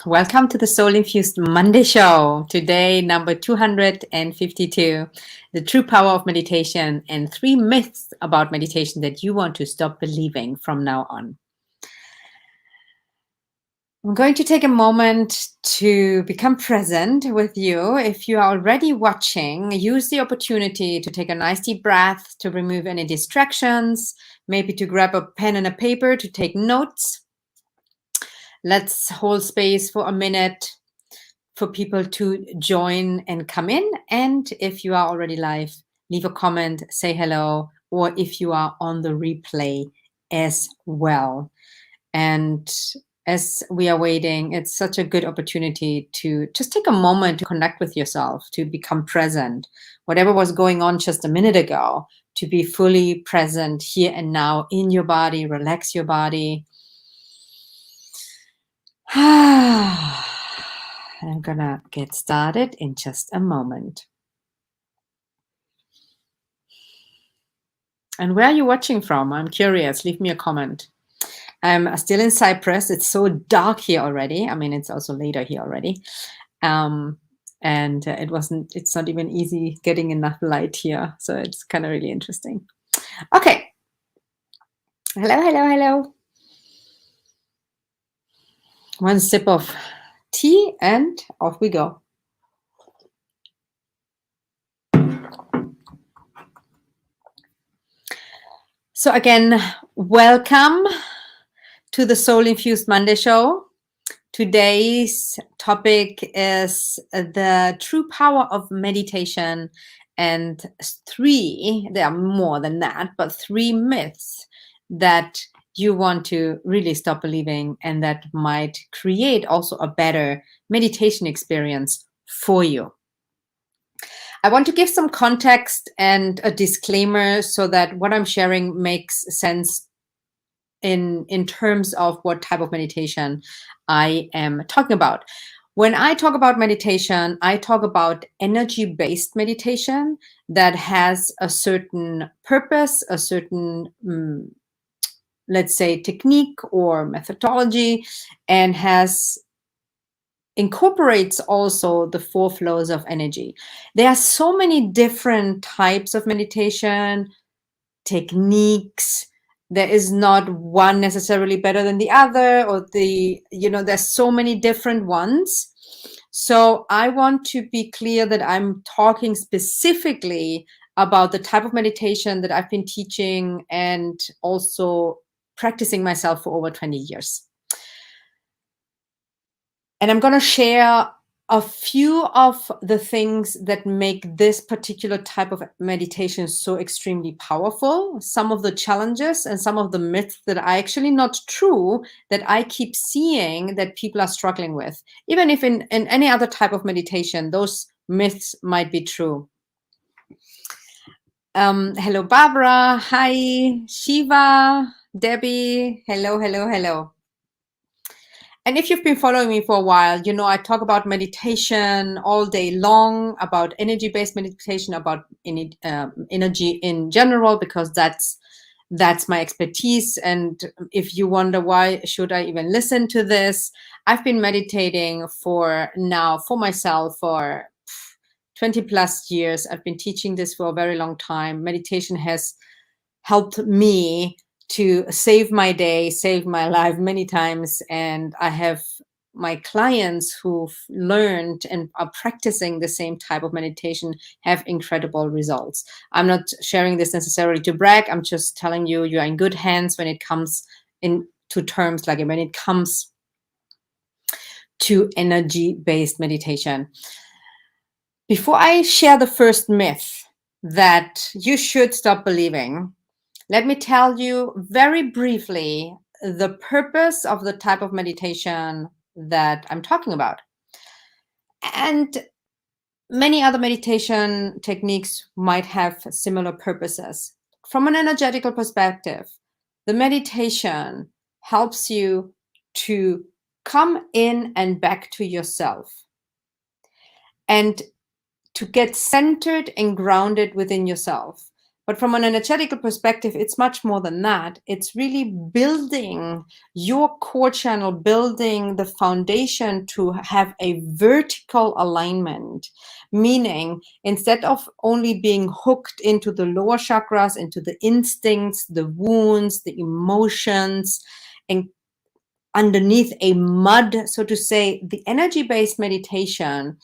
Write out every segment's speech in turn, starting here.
Welcome to the Soul Infused Monday Show. Today, number 252, the true power of meditation and 3 myths about meditation that you want to stop believing from now on. I'm going to take a moment to become present with you. If you are already watching, use the opportunity to take a nice deep breath, to remove any distractions, maybe to grab a pen and a paper to take notes. Let's hold space for a minute for people to join and come in. And if you are already live, leave a comment, say hello, or if you are on the replay as well. And as we are waiting, it's such a good opportunity to just take a moment to connect with yourself, to become present. Whatever was going on just a minute ago, to be fully present here and now in your body, relax your body. I'm gonna get started in just a moment. And where are you watching from? I'm curious. Leave me a comment. I'm still in Cyprus. It's so dark here already. I mean, it's also later here already. And it's not even easy getting enough light here. So it's kind of really interesting. Okay. Hello, hello, hello. One sip of tea and off we go. So again, welcome to the Soul Infused Monday Show. Today's topic is the true power of meditation and 3, there are more than that, but 3 myths that you want to really stop believing and that might create also a better meditation experience for you. I want to give some context and a disclaimer so that what I'm sharing makes sense in terms of what type of meditation I am talking about. When I talk about meditation, I talk about energy-based meditation that has a certain purpose, a certain, let's say, technique or methodology, and incorporates also the 4 flows of energy. There are so many different types of meditation, techniques. There is not one necessarily better than the other, or there's so many different ones. So I want to be clear that I'm talking specifically about the type of meditation that I've been teaching and also practicing myself for over 20 years. And I'm going to share a few of the things that make this particular type of meditation so extremely powerful, some of the challenges and some of the myths that are actually not true, that I keep seeing that people are struggling with. Even if in any other type of meditation, those myths might be true. Hello, Barbara. Hi, Shiva, Debbie. Hello, hello, hello. And if you've been following me for a while, you know I talk about meditation all day long, about energy-based meditation, about energy in general, because that's my expertise. And if you wonder why should I even listen to this, I've been meditating for myself for 20 plus years. I've been teaching this for a very long time. Meditation has helped me to save my day, save my life many times. And I have my clients who've learned and are practicing the same type of meditation have incredible results. I'm not sharing this necessarily to brag. I'm just telling you, you are in good hands when it comes into terms like when it comes to energy-based meditation. Before I share the first myth that you should stop believing, let me tell you very briefly the purpose of the type of meditation that I'm talking about. And many other meditation techniques might have similar purposes. From an energetical perspective, the meditation helps you to come in and back to yourself and to get centered and grounded within yourself. But from an energetical perspective, it's much more than that. It's really building your core channel, building the foundation to have a vertical alignment, meaning instead of only being hooked into the lower chakras, into the instincts, the wounds, the emotions, and underneath a mud, so to say, the energy-based meditation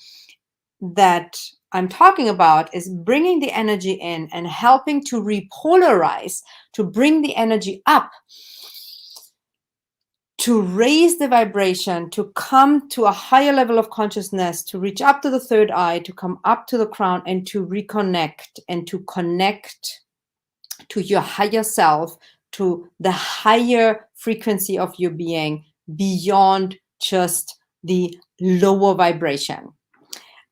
that I'm talking about is bringing the energy in and helping to repolarize, to bring the energy up, to raise the vibration, to come to a higher level of consciousness, to reach up to the third eye, to come up to the crown, and to reconnect and to connect to your higher self, to the higher frequency of your being beyond just the lower vibration.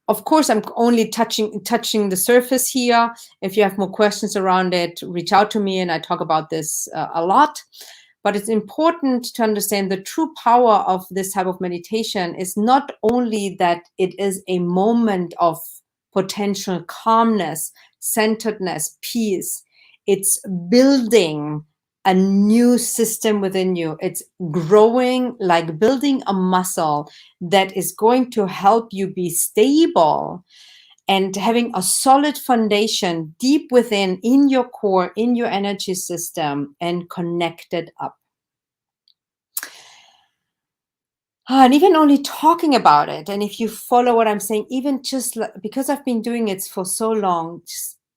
Of course, I'm only touching the surface here. If you have more questions around it, reach out to me, and I talk about this a lot. But it's important to understand the true power of this type of meditation is not only that it is a moment of potential calmness, centeredness, peace. It's building a new system within you. It's growing, like building a muscle that is going to help you be stable and having a solid foundation deep within, in your core, in your energy system, and connected up. And even only talking about it, and if you follow what I'm saying, even just because I've been doing it for so long,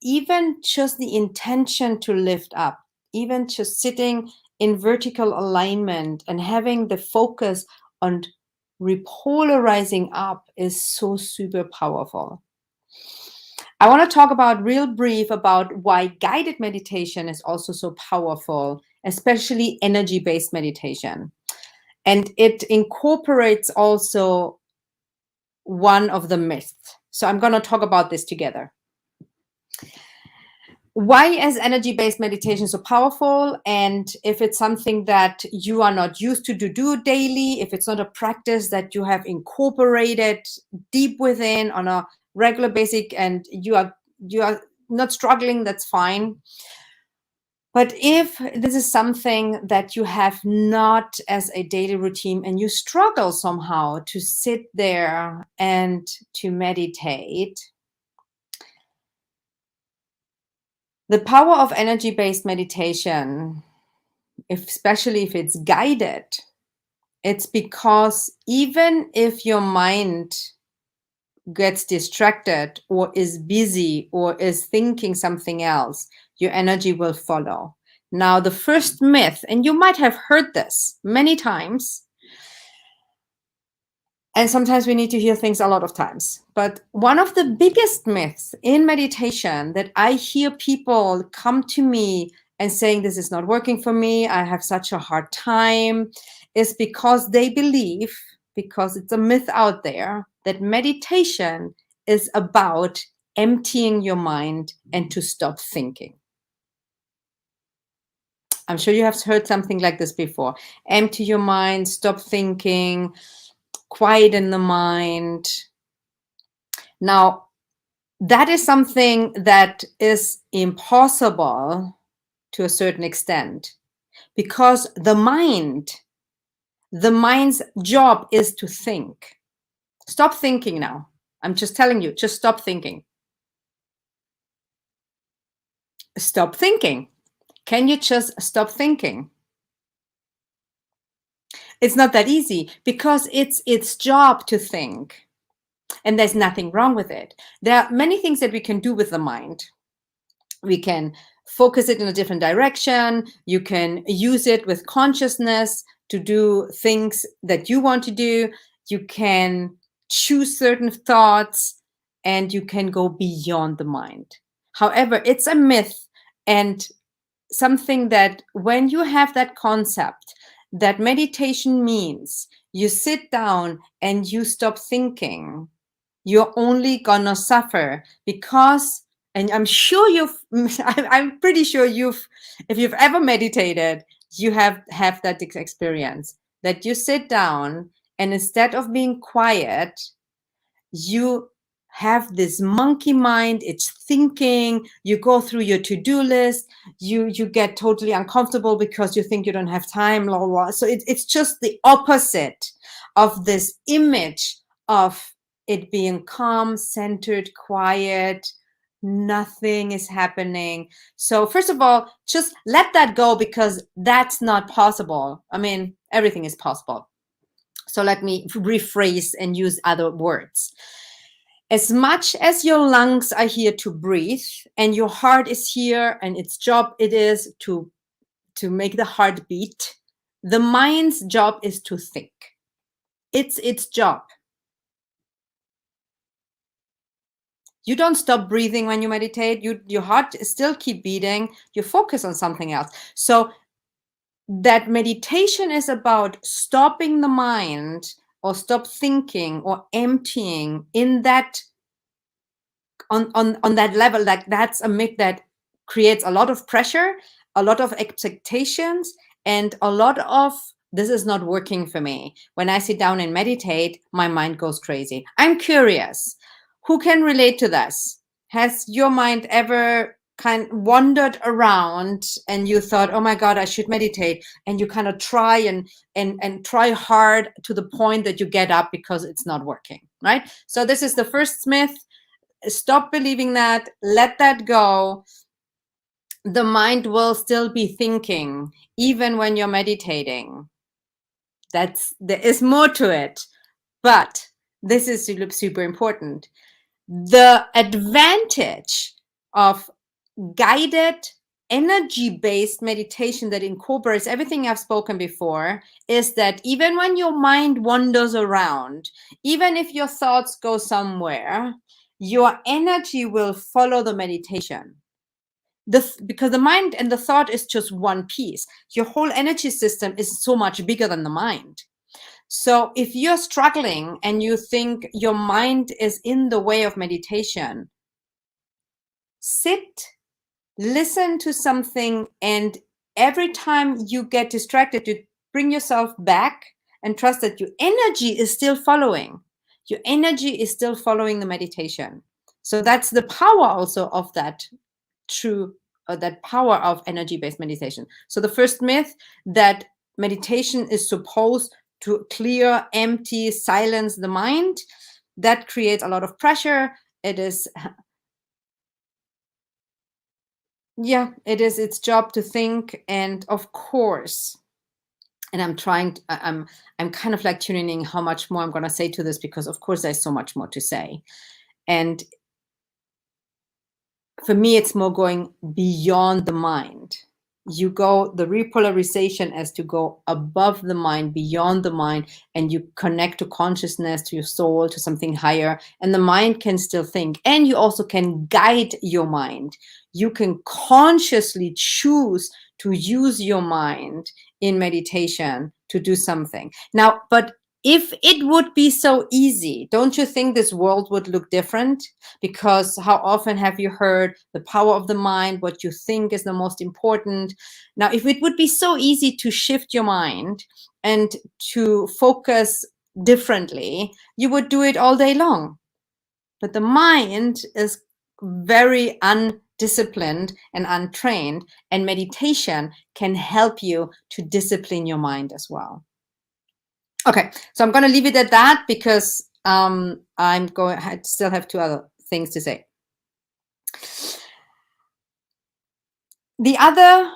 even just the intention to lift up, even just sitting in vertical alignment and having the focus on repolarizing up is so super powerful. I want to talk about real brief about why guided meditation is also so powerful, especially energy-based meditation. And it incorporates also one of the myths. So I'm going to talk about this together. Why is energy-based meditation so powerful? And if it's something that you are not used to do daily, if it's not a practice that you have incorporated deep within on a regular basis, and you are not struggling, that's fine. But if this is something that you have not as a daily routine and you struggle somehow to sit there and to meditate, the power of energy-based meditation, especially if it's guided, it's because even if your mind gets distracted or is busy or is thinking something else, your energy will follow. Now, the first myth, and you might have heard this many times, and sometimes we need to hear things a lot of times, but one of the biggest myths in meditation that I hear people come to me and saying, this is not working for me, I have such a hard time, is because they believe, because it's a myth out there, that meditation is about emptying your mind and to stop thinking. I'm sure you have heard something like this before. Empty your mind, stop thinking, quieten the mind. Now, that is something that is impossible to a certain extent, because the mind's job is to think. Stop thinking now. I'm just telling you, just stop thinking. Stop thinking. Can you just stop thinking? It's not that easy, because it's its job to think. And there's nothing wrong with it. There are many things that we can do with the mind. We can focus it in a different direction. You can use it with consciousness to do things that you want to do. You can choose certain thoughts, and you can go beyond the mind. However, it's a myth, and something that when you have that concept that meditation means you sit down and you stop thinking, you're only gonna suffer, because, and I'm sure I'm pretty sure if you've ever meditated, you have that experience that you sit down and instead of being quiet, you have this monkey mind. It's thinking. You go through your to-do list. You get totally uncomfortable because you think you don't have time. Blah, blah, blah. So it's just the opposite of this image of it being calm, centered, quiet. Nothing is happening. So first of all, just let that go, because that's not possible. I mean, everything is possible. So let me rephrase and use other words. As much as your lungs are here to breathe and your heart is here and its job it is to make the heart beat, the mind's job is to think. It's its job. You don't stop breathing when you meditate. Your heart still keep beating. You focus on something else. So that meditation is about stopping the mind, or stop thinking or emptying in that on that level. Like, that's a myth that creates a lot of pressure, a lot of expectations, and a lot of this is not working for me. When I sit down and meditate, my mind goes crazy. I'm curious, who can relate to this? Has your mind ever kind wandered around and you thought, oh my God, I should meditate, and you kind of try and try hard to the point that you get up because it's not working, right? So this is the first myth. Stop believing that. Let that go. The mind will still be thinking even when you're meditating. There is more to it, but this is super important. The advantage of guided energy-based meditation that incorporates everything I've spoken before is that even when your mind wanders around, even if your thoughts go somewhere, your energy will follow the meditation. Because the mind and the thought is just one piece. Your whole energy system is so much bigger than the mind. So if you're struggling and you think your mind is in the way of meditation, sit, listen to something, and every time you get distracted, you bring yourself back and trust that your energy is still following. Your energy is still following the meditation. So that's the power also of that that power of energy-based meditation. So the first myth, that meditation is supposed to clear, empty, silence the mind, that creates a lot of pressure. It is, yeah, it is its job to think. And of course, and I'm kind of like tuning in how much more I'm going to say to this, because of course there's so much more to say. And for me, it's more going beyond the mind. The repolarization as to go above the mind, beyond the mind, and you connect to consciousness, to your soul, to something higher. And the mind can still think, and you also can guide your mind. You can consciously choose to use your mind in meditation to do something. Now, but if it would be so easy, don't you think this world would look different? Because how often have you heard the power of the mind, what you think is the most important? Now, if it would be so easy to shift your mind and to focus differently, you would do it all day long. But the mind is very undisciplined and untrained, and meditation can help you to discipline your mind as well. Okay, so I'm going to leave it at that, because I still have two other things to say. The other,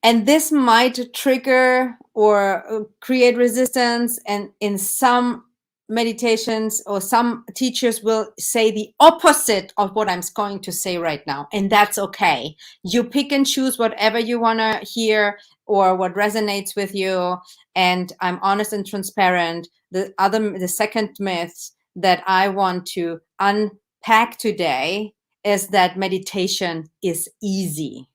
and this might trigger or create resistance, and in some meditations or some teachers will say the opposite of what I'm going to say right now, and that's okay. You pick and choose whatever you want to hear or what resonates with you, and I'm honest and transparent. The second myth that I want to unpack today is that meditation is easy.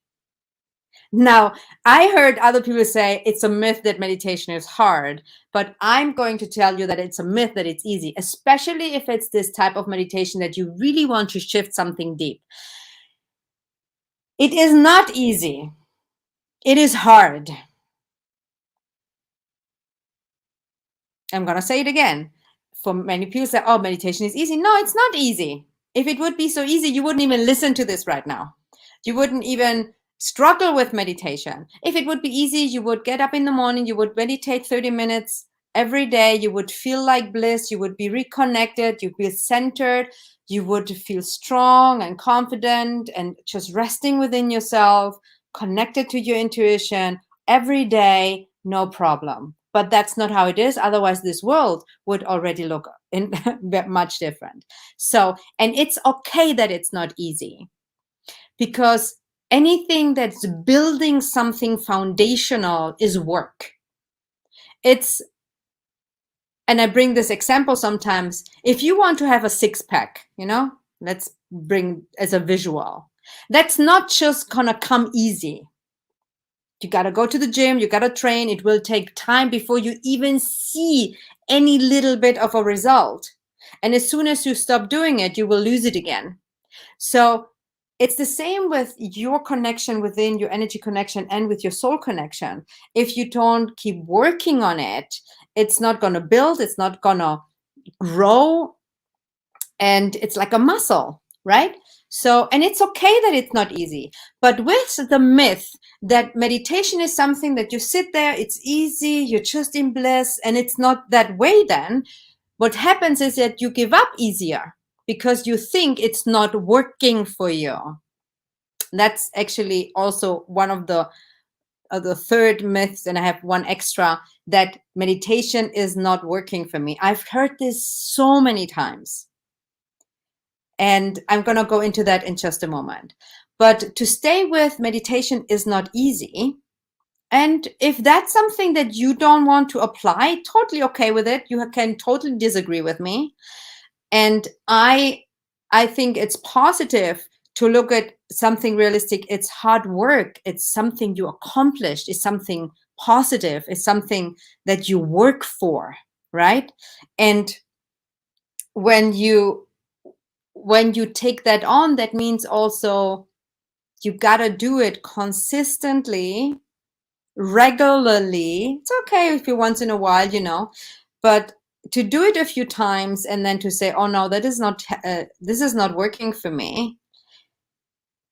Now, I heard other people say it's a myth that meditation is hard, but I'm going to tell you that it's a myth that it's easy, especially if it's this type of meditation that you really want to shift something deep. It is not easy. It is hard. I'm going to say it again. For many people say, oh, meditation is easy. No, it's not easy. If it would be so easy, you wouldn't even listen to this right now. You wouldn't even struggle with meditation. If it would be easy, you would get up in the morning, you would meditate 30 minutes every day, you would feel like bliss, you would be reconnected, you'd be centered, you would feel strong and confident and just resting within yourself, connected to your intuition every day, no problem. But that's not how it is. Otherwise, this world would already look much different. So, and it's okay that it's not easy, because anything that's building something foundational is work. It's, and I bring this example sometimes, if you want to have a six-pack, let's bring as a visual, that's not just gonna come easy. You got to go to the gym, you got to train. It will take time before you even see any little bit of a result. And as soon as you stop doing it, you will lose it again. So it's the same with your connection within your energy connection and with your soul connection. If you don't keep working on it, it's not going to build, it's not going to grow. And it's like a muscle, right? So, and it's okay that it's not easy. But with the myth that meditation is something that you sit there, it's easy, you're just in bliss, and it's not that way, then what happens is that you give up easier because you think it's not working for you. That's actually also one of the third myths, and I have one extra, that meditation is not working for me. I've heard this so many times. And I'm going to go into that in just a moment. But to stay with meditation is not easy. And if that's something that you don't want to apply, totally okay with it. You can totally disagree with me. And I think it's positive to look at something realistic. It's hard work. It's something you accomplished. It's something positive. It's something that you work for, right? And when you take that on, that means also you gotta do it consistently, regularly. It's okay if you once in a while, but to do it a few times and then to say, oh no, that is not this is not working for me,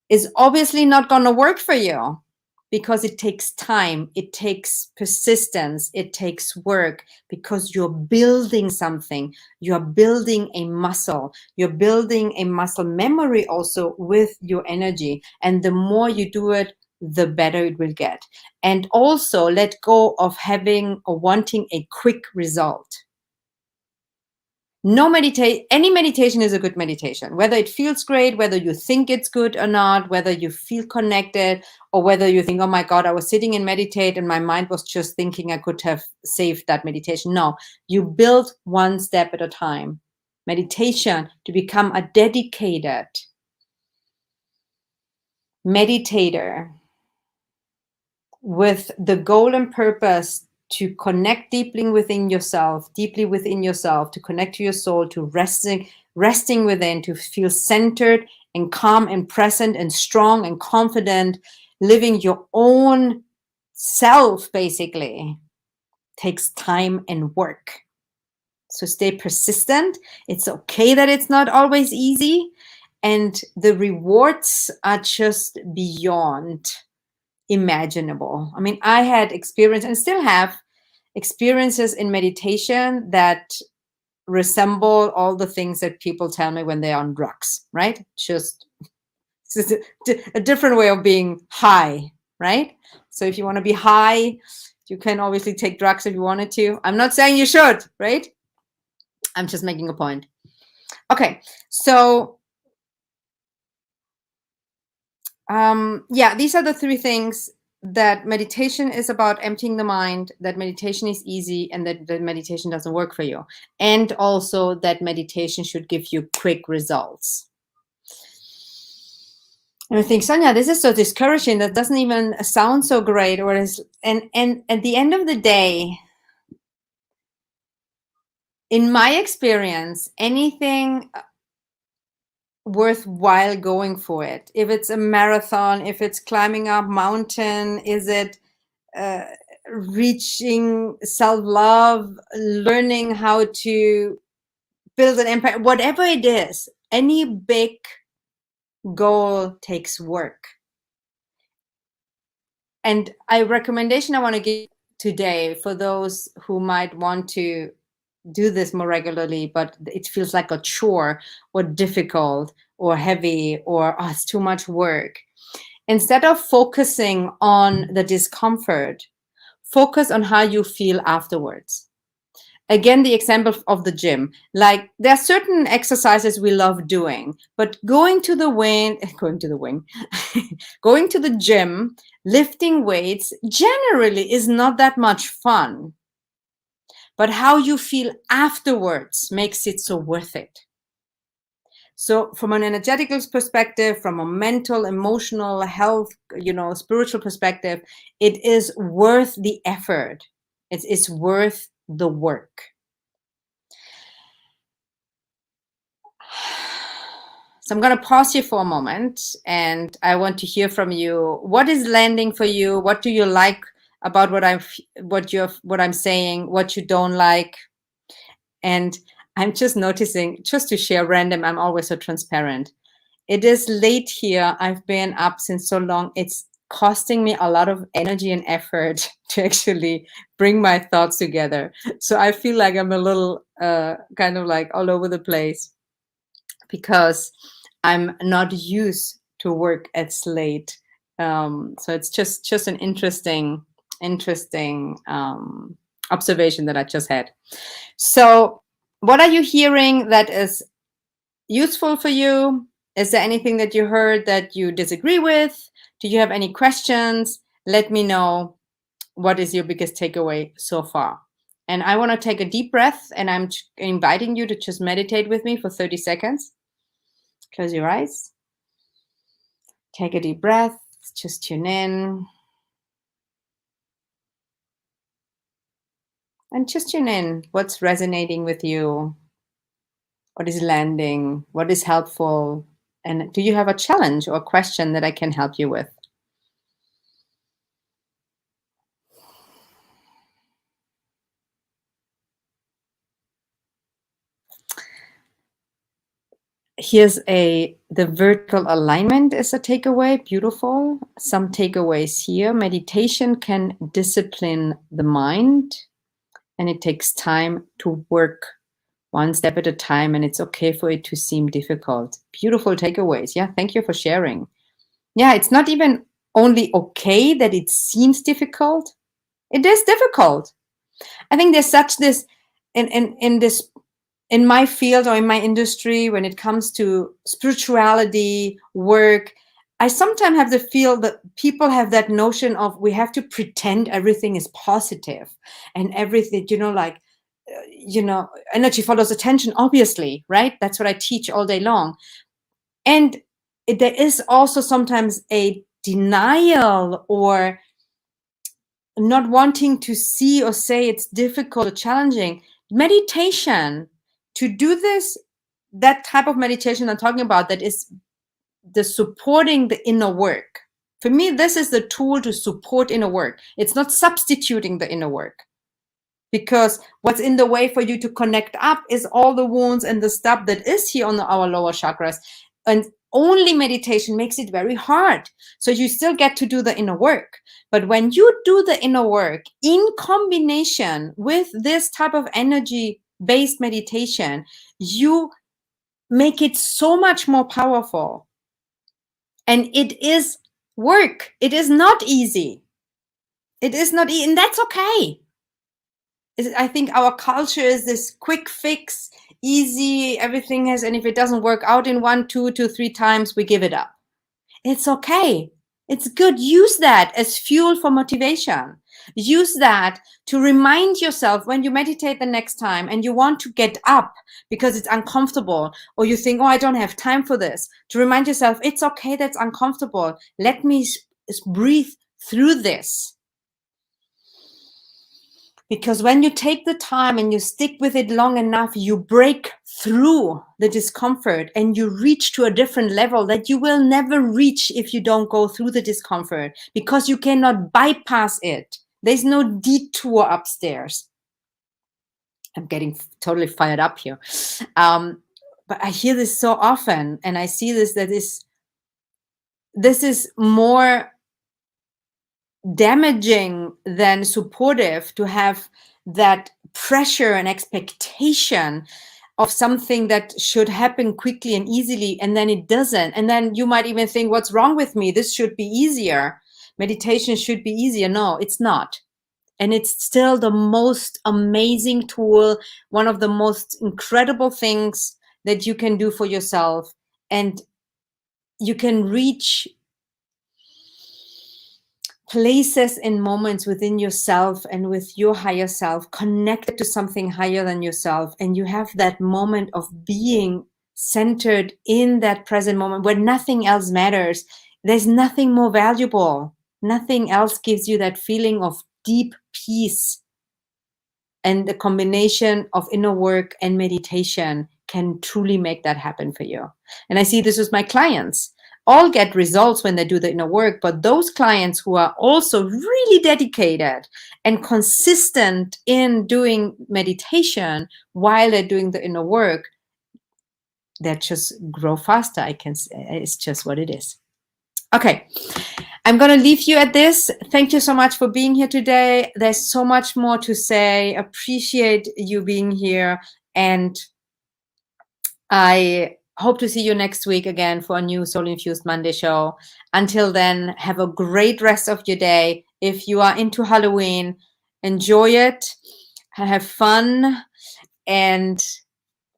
is obviously not going to work for you, because it takes time, it takes persistence, it takes work, because you're building something, you're building a muscle, you're building a muscle memory also with your energy. And the more you do it, the better it will get. And also let go of having or wanting a quick result. Any meditation is a good meditation, whether it feels great, whether you think it's good or not, whether you feel connected, or whether you think, oh my God, I was sitting and meditate and my mind was just thinking I could have saved that meditation. No, you build one step at a time. Meditation, to become a dedicated meditator with the goal and purpose to connect deeply within yourself, to connect to your soul, to resting within, to feel centered and calm and present and strong and confident, living your own self, basically, takes time and work. So stay persistent. It's okay that it's not always easy, and the rewards are just beyond imaginable. I mean, I had experience and still have experiences in meditation that resemble all the things that people tell me when they're on drugs, right? Just a different way of being high, right? So if you want to be high, you can obviously take drugs if you wanted to. I'm not saying you should, right? I'm just making a point. Okay, so yeah, these are the three things: that meditation is about emptying the mind, that meditation is easy, and that the meditation doesn't work for you. And also that meditation should give you quick results. And I think, Sonia, this is so discouraging. That doesn't even sound so great. And at the end of the day, in my experience, anything worthwhile going for it, if it's a marathon, if it's climbing up mountain, is it reaching self-love, learning how to build an empire, whatever it is, any big goal takes work. And a recommendation I want to give today for those who might want to do this more regularly, but it feels like a chore or difficult or heavy or it's too much work. Instead of focusing on the discomfort, focus on how you feel afterwards. Again, the example of the gym, like there are certain exercises we love doing, but going to the gym, lifting weights generally is not that much fun. But how you feel afterwards makes it so worth it. So from an energetical perspective, from a mental, emotional, health, spiritual perspective, it is worth the effort. It's worth the work. So I'm going to pause here for a moment, and I want to hear from you. What is landing for you? What do you like about what I'm saying? What you don't like? And I'm just noticing, just to share random, I'm always so transparent. It is late here. I've been up since so long. It's costing me a lot of energy and effort to actually bring my thoughts together. So I feel like I'm a little kind of like all over the place because I'm not used to work at late. So it's just an interesting observation that I just had. So what are you hearing that is useful for you? Is there anything that you heard that you disagree with? Do you have any questions? Let me know what is your biggest takeaway so far. And I want to take a deep breath, and I'm inviting you to just meditate with me for 30 seconds. Close your eyes. Take a deep breath. Just tune in. And just tune in. What's resonating with you? What is landing? What is helpful? And do you have a challenge or a question that I can help you with? Here's the vertical alignment is a takeaway. Beautiful. Some takeaways here. Meditation can discipline the mind, and it takes time to work one step at a time, and it's okay for it to seem difficult. Beautiful takeaways. Yeah, thank you for sharing. Yeah, it's not even only okay that it seems difficult. It is difficult. I think there's such this in my field or in my industry, when it comes to spirituality, work, I sometimes have the feel that people have that notion of we have to pretend everything is positive and everything, energy follows attention, obviously, right? That's what I teach all day long. And there is also sometimes a denial or not wanting to see or say it's difficult or challenging. Meditation, to do this, that type of meditation I'm talking about, that is the supporting the inner work. For me, this is the tool to support inner work. It's not substituting the inner work, because what's in the way for you to connect up is all the wounds and the stuff that is here on our lower chakras. And only meditation makes it very hard. So you still get to do the inner work. But when you do the inner work in combination with this type of energy-based meditation, you make it so much more powerful. And it is work. It is not easy. It is not easy, and that's okay. I think our culture is this quick fix, easy, everything has, and if it doesn't work out in 1, 2 to 3 times, we give it up. It's okay. It's good. Use that as fuel for motivation. Use that to remind yourself when you meditate the next time and you want to get up because it's uncomfortable, or you think, oh, I don't have time for this, to remind yourself, it's okay, that's uncomfortable. Let me breathe through this. Because when you take the time and you stick with it long enough, you break through the discomfort and you reach to a different level that you will never reach if you don't go through the discomfort, because you cannot bypass it. There's no detour upstairs. I'm getting totally fired up here. But I hear this so often, and I see this, that this is more damaging than supportive, to have that pressure and expectation of something that should happen quickly and easily, and then it doesn't. And then you might even think, what's wrong with me? This should be easier. Meditation should be easier. No, it's not. And it's still the most amazing tool, one of the most incredible things that you can do for yourself. And you can reach places and moments within yourself and with your higher self, connected to something higher than yourself. And you have that moment of being centered in that present moment where nothing else matters. There's nothing more valuable. Nothing else gives you that feeling of deep peace. And the combination of inner work and meditation can truly make that happen for you. And I see this with my clients. All get results when they do the inner work, but those clients who are also really dedicated and consistent in doing meditation while they're doing the inner work, they just grow faster. It's just what it is. Okay, I'm going to leave you at this. Thank you so much for being here today. There's so much more to say. Appreciate you being here. And I hope to see you next week again for a new Soul Infused Monday show. Until then, have a great rest of your day. If you are into Halloween, enjoy it, have fun, and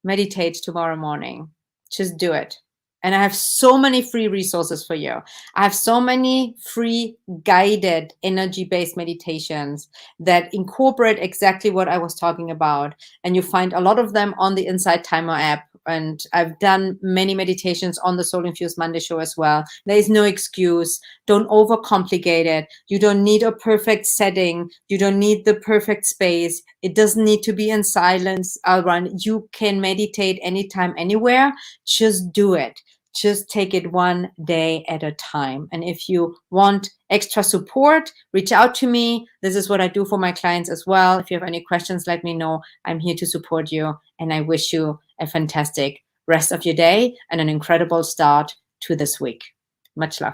meditate tomorrow morning. Just do it. And I have so many free resources for you. I have so many free guided energy-based meditations that incorporate exactly what I was talking about. And you find a lot of them on the Insight Timer app. And I've done many meditations on the Soul Infused Monday show as well. There is no excuse. Don't overcomplicate it. You don't need a perfect setting. You don't need the perfect space. It doesn't need to be in silence. You can meditate anytime, anywhere. Just do it. Just take it one day at a time. And if you want extra support, reach out to me. This is what I do for my clients as well. If you have any questions, let me know. I'm here to support you. And I wish you a fantastic rest of your day and an incredible start to this week. Much love.